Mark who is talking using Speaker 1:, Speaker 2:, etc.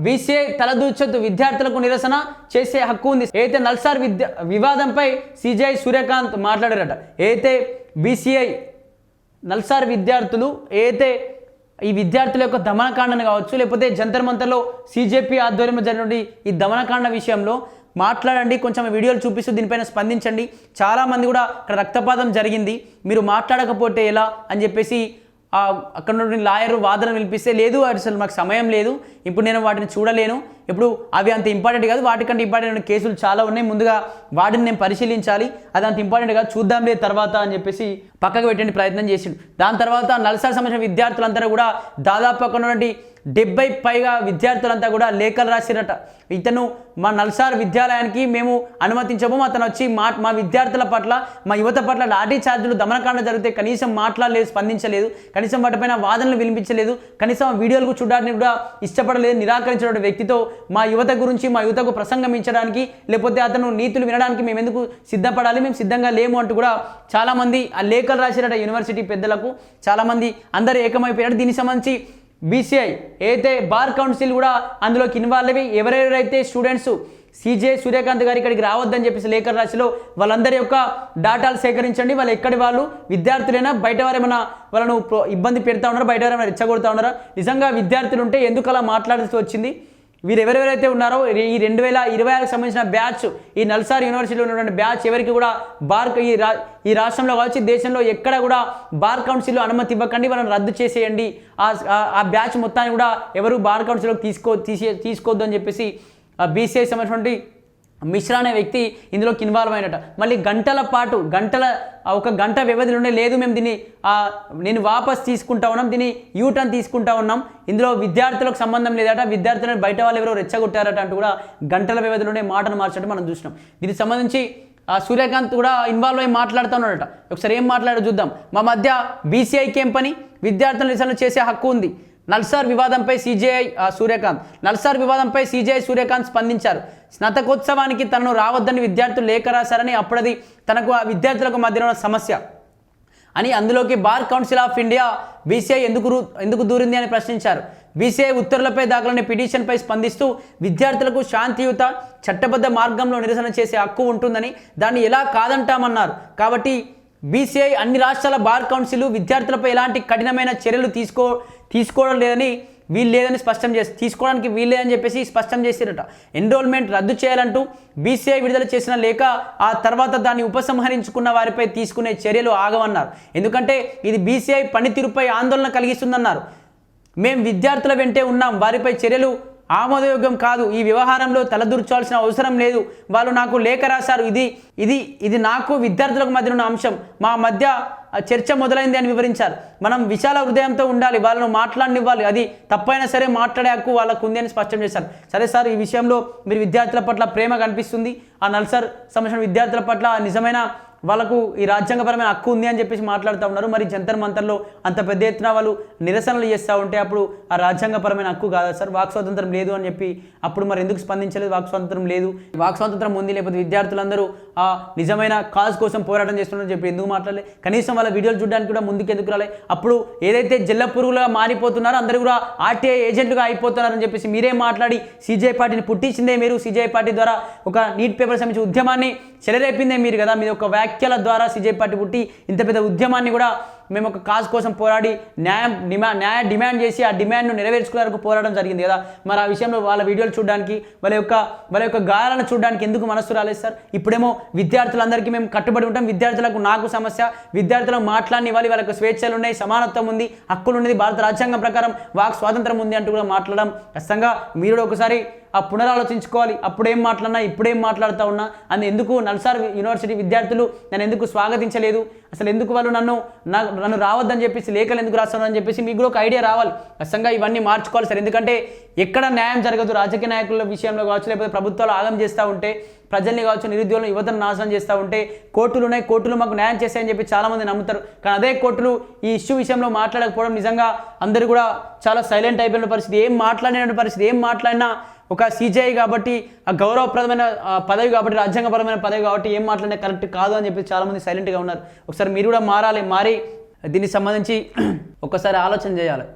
Speaker 1: BCI తలదూర్చొద్దు, విద్యార్థులకు నిరసన చేసే హక్కు ఉంది. అయితే నల్సార్ వివాదంపై సిజేఐ సూర్యకాంత్ మాట్లాడారట. అయితే బీసీఐ నల్సార్ విద్యార్థులు అయితే ఈ విద్యార్థుల యొక్క దమనకాండను కావచ్చు, లేకపోతే జంతర్ మంతర్లో సిజేపీ ఆధ్వర్యంలో జరిగిన ఈ దమనకాండ విషయంలో మాట్లాడండి, కొంచెం వీడియోలు చూపిస్తూ దీనిపైన స్పందించండి. చాలామంది కూడా అక్కడ రక్తపాతం జరిగింది, మీరు మాట్లాడకపోతే ఎలా అని చెప్పేసి అక్కడ నుండి లాయర్ వాదన వినిపిస్తే, లేదు అసలు మాకు సమయం లేదు, ఇప్పుడు నేను వాటిని చూడలేను, ఇప్పుడు అవి అంత ఇంపార్టెంట్ కాదు, వాటికంటే ఇంపార్టెంట్ కేసులు చాలా ఉన్నాయి, ముందుగా వాటిని నేను పరిశీలించాలి, అది అంత ఇంపార్టెంట్ కాదు, చూద్దాంలే తర్వాత అని చెప్పేసి పక్కకు పెట్టండి ప్రయత్నం చేసిండు. దాని తర్వాత నల్సార్ సంబంధించిన విద్యార్థులంతా కూడా దాదాపు అక్కడ ఉన్నటువంటి 70 పైగా విద్యార్థులంతా కూడా లేఖలు రాసిరట. ఇతను మా నల్సార్ విద్యాలయానికి మేము అనుమతించము, అతను వచ్చి మా విద్యార్థుల పట్ల, మా యువత పట్ల లాఠీ చార్జీలు దమనకాండ జరిగితే కనీసం మాట్లాడలేదు, స్పందించలేదు, కనీసం వాటిపైన వాదనలు వినిపించలేదు, కనీసం వీడియోలకు చూడడానికి కూడా ఇష్టపడలేదు, నిరాకరించిన వ్యక్తితో మా యువత గురించి, మా యువతకు ప్రసంగమించడానికి, లేకపోతే అతను నీతులు వినడానికి మేము ఎందుకు సిద్ధపడాలి, మేము సిద్ధంగా లేము అంటూ కూడా చాలామంది ఆ లేఖలు రాసిరట. యూనివర్సిటీ పెద్దలకు చాలామంది అందరూ ఏకమైపోయారు. దీనికి సంబంధించి బీసీఐ అయితే బార్ కౌన్సిల్ కూడా అందులోకి ఇన్వాల్వ్ అయ్యి ఎవరెవరైతే స్టూడెంట్స్ సిజేఐ సూర్యకాంత్ గారు ఇక్కడికి రావద్దని చెప్పేసి లేఖలు రాసిలో వాళ్ళందరి యొక్క డాటాలు సేకరించండి, వాళ్ళు ఎక్కడి వాళ్ళు, విద్యార్థులైనా బయట వారేమైనా వాళ్ళను ఇబ్బంది పెడతా ఉన్నారా, బయట వారేమైనా రెచ్చగొడతా ఉన్నారా, నిజంగా విద్యార్థులు ఉంటే ఎందుకు అలా మాట్లాడాల్సి వచ్చింది, వీరు ఎవరెవరైతే ఉన్నారో ఈ 2026కి సంబంధించిన బ్యాచ్, ఈ నల్సార్ యూనివర్సిటీలో ఉన్నటువంటి బ్యాచ్ ఎవరికి కూడా బార్ ఈ రాష్ట్రంలో కావచ్చు, దేశంలో ఎక్కడ కూడా బార్ కౌన్సిల్లో అనుమతి ఇవ్వకండి, వాళ్ళని రద్దు చేసేయండి, ఆ బ్యాచ్ మొత్తాన్ని కూడా ఎవరు బార్ కౌన్సిల్లోకి తీసుకోవద్దు అని చెప్పేసి బీసీఐ సంబంధించినటువంటి మిశ్రా అనే వ్యక్తి ఇందులోకి ఇన్వాల్వ్ అయినట. మళ్ళీ ఒక గంట వ్యవధిలోనే లేదు, మేము దీన్ని నేను వాపస్ తీసుకుంటా ఉన్నాం, దీన్ని యూటర్న్ తీసుకుంటా ఉన్నాం, ఇందులో విద్యార్థులకు సంబంధం లేదట, విద్యార్థులను బయట వాళ్ళు ఎవరో రెచ్చగొట్టారట అంటూ కూడా గంటల వ్యవధిలోనే మాటను మార్చడం మనం చూసినాం. దీనికి సంబంధించి సూర్యకాంత్ కూడా ఇన్వాల్వ్ అయ్యి మాట్లాడుతూ ఉన్నాడట. ఒకసారి ఏం మాట్లాడో చూద్దాం. మా మధ్య బీసీఐకి ఏం పని, విద్యార్థులను నిరసన చేసే హక్కు ఉంది. నల్సార్ వివాదంపై నల్సార్ వివాదంపై సిజేఐ సూర్యకాంత్ స్పందించారు. స్నాతకోత్సవానికి తనను రావద్దని విద్యార్థులు లేఖ రాశారని, అప్పుడది తనకు ఆ విద్యార్థులకు మధ్యలో ఉన్న సమస్య అని, అందులోకి bar council of India BCI ఎందుకు దూరింది అని ప్రశ్నించారు. బీసీఐ ఉత్తర్వులపై దాఖలైన పిటిషన్పై స్పందిస్తూ విద్యార్థులకు శాంతియుత చట్టబద్ధ మార్గంలో నిరసన చేసే హక్కు ఉంటుందని, దాన్ని ఎలా కాదంటామన్నారు. కాబట్టి బీసీఐ అన్ని రాష్ట్రాల బార్ కౌన్సిల్ విద్యార్థులపై ఎలాంటి కఠినమైన చర్యలు తీసుకోవడం లేదని తీసుకోవడానికి వీల్లేదని చెప్పేసి స్పష్టం చేసిరట. ఎన్రోల్మెంట్ రద్దు చేయాలంటూ బీసీఐ విడుదల చేసిన లేఖ, ఆ తర్వాత దాన్ని ఉపసంహరించుకున్న వారిపై తీసుకునే చర్యలు ఆగవన్నారు. ఎందుకంటే ఇది బీసీఐ పనితీరుపై ఆందోళన కలిగిస్తుందన్నారు. మేం విద్యార్థుల వెంటే ఉన్నాం, వారిపై చర్యలు ఆమోదయోగ్యం కాదు, ఈ వ్యవహారంలో తలదూర్చాల్సిన అవసరం లేదు, వాళ్ళు నాకు లేఖ రాశారు, ఇది నాకు విద్యార్థులకు మధ్య ఉన్న అంశం, మా మధ్య చర్చ మొదలైంది అని వివరించారు. మనం విశాల హృదయంతో ఉండాలి, వాళ్ళను మాట్లాడనివ్వాలి, అది తప్పైనా సరే మాట్లాడే హక్కు వాళ్ళకు ఉంది అని స్పష్టం చేశారు. సరే సార్, ఈ విషయంలో మీరు విద్యార్థుల పట్ల ప్రేమ కనిపిస్తుంది, ఆ నల్సార్ సంబంధించిన విద్యార్థుల పట్ల నిజమైన వాళ్ళకు ఈ రాజ్యాంగపరమైన హక్కు ఉంది అని చెప్పేసి మాట్లాడుతూ ఉన్నారు. మరి జంతర్ మంతర్లో అంత పెద్ద ఎత్తున వాళ్ళు నిరసనలు చేస్తూ ఉంటే అప్పుడు ఆ రాజ్యాంగపరమైన హక్కు కాదా సార్, వాక్ స్వాతంత్రం లేదు అని చెప్పి అప్పుడు మరి ఎందుకు స్పందించలేదు? వాక్ స్వాతంత్రం లేదు, వాక్ స్వాతంత్రం ఉంది, లేకపోతే విద్యార్థులందరూ ఆ నిజమైన కాజ్ కోసం పోరాటం చేస్తున్నారని చెప్పి ఎందుకు మాట్లాడలేదు? కనీసం వాళ్ళ వీడియోలు చూడడానికి కూడా ముందుకు ఎందుకు రాలే? అప్పుడు ఏదైతే జల్ల పురుగులుగా మారిపోతున్నారో అందరూ కూడా ఆర్టీఐ ఏజెంట్లుగా అయిపోతున్నారని చెప్పేసి మీరే మాట్లాడి సిజేఐ పార్టీని పుట్టించిందే మీరు, సిజేఐ పార్టీ ద్వారా ఒక నీట్ పేపర్ సంబంధించి ఉద్యమాన్ని చెలరేపిందే మీరు కదా, మీరు ఒక వ్యాఖ్యల ద్వారా సిజేఐ పార్టీ పుట్టి ఇంత పెద్ద ఉద్యమాన్ని కూడా మేము ఒక కాజ్ కోసం పోరాడి న్యాయ డిమాండ్ చేసి ఆ డిమాండ్ను నెరవేర్చుకునే వరకు పోరాటం జరిగింది కదా. మరి ఆ విషయంలో వాళ్ళ వీడియోలు చూడడానికి, వాళ్ళ యొక్క గాయాలను చూడడానికి ఎందుకు మనస్సు రాలేదు సార్? ఇప్పుడేమో విద్యార్థులందరికీ మేము కట్టుబడి ఉంటాం, విద్యార్థులకు నాకు సమస్య, విద్యార్థులకు మాట్లాడనివ్వాలి, వాళ్ళకు స్వేచ్ఛలు ఉన్నాయి, సమానత్వం ఉంది, హక్కులు ఉన్నది, భారత రాజ్యాంగం ప్రకారం వాక్ స్వాతంత్రం ఉంది అంటూ కూడా మాట్లాడడం ఖచ్చితంగా మీరు ఒకసారి పునరాలోచించుకోవాలి. అప్పుడేం మాట్లాడినా ఇప్పుడేం మాట్లాడుతూ ఉన్నా అని, ఎందుకు నల్సార్ యూనివర్సిటీ విద్యార్థులు నన్ను ఎందుకు స్వాగతించలేదు, అసలు ఎందుకు వాళ్ళు నన్ను రావద్దని చెప్పేసి లేఖలు ఎందుకు రాస్తున్నారు అని చెప్పేసి మీకు కూడా ఒక ఐడియా రావాలి. ఖచ్చితంగా ఇవన్నీ మార్చుకోవాలి సార్. ఎందుకంటే ఎక్కడ న్యాయం జరగదు, రాజకీయ నాయకుల విషయంలో కావచ్చు, లేకపోతే ప్రభుత్వాలు ఆగం చేస్తూ ఉంటే, ప్రజల్ని కావచ్చు, నిరుద్యోగులను, యువతను నాశనం చేస్తూ ఉంటే, కోర్టులు ఉన్నాయి, కోర్టులు మాకు న్యాయం చేస్తాయని చెప్పి చాలామంది నమ్ముతారు. కానీ అదే కోర్టులు ఈ ఇష్యూ విషయంలో మాట్లాడకపోవడం నిజంగా అందరూ కూడా చాలా సైలెంట్ అయిపోయిన పరిస్థితి. ఏం మాట్లాడినా ఒక సిజేఐ కాబట్టి, ఆ గౌరవప్రదమైన పదవి కాబట్టి, రాజ్యాంగపరమైన పదవి కాబట్టి ఏం మాట్లాడినా కరెక్ట్ కాదు అని చెప్పి చాలామంది సైలెంట్గా ఉన్నారు. ఒకసారి మీరు కూడా మారాలి, మారి దీనికి సంబంధించి ఒకసారి ఆలోచన చేయాలి.